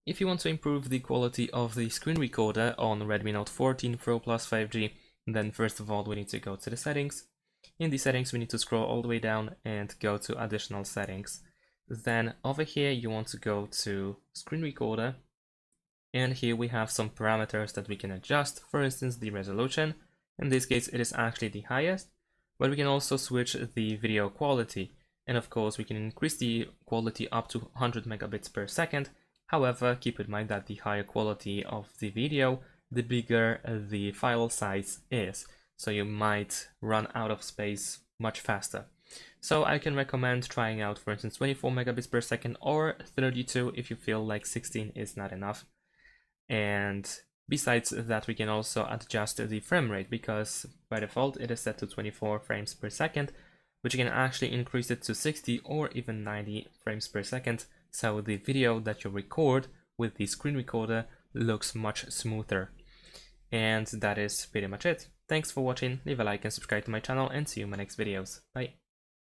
If you want to improve the quality of the screen recorder on Redmi Note 14 Pro Plus 5G, then first of all we need to go to the settings. In the settings we need to scroll all the way down and go to additional settings. Then over here you want to go to screen recorder, and here we have some parameters that we can adjust. For instance, the resolution. In this case it is actually the highest, but we can also switch the video quality, and of course we can increase the quality up to 100 megabits per second. However, keep in mind that the higher quality of the video, the bigger the file size is, so you might run out of space much faster. So I can recommend trying out, for instance, 24 megabits per second or 32 if you feel like 16 is not enough. And besides that, we can also adjust the frame rate, because by default it is set to 24 frames per second, but you can actually increase it to 60 or even 90 frames per second, so the video that you record with the screen recorder looks much smoother. And that is pretty much it. Thanks for watching, leave a like and subscribe to my channel, and see you in my next videos. Bye!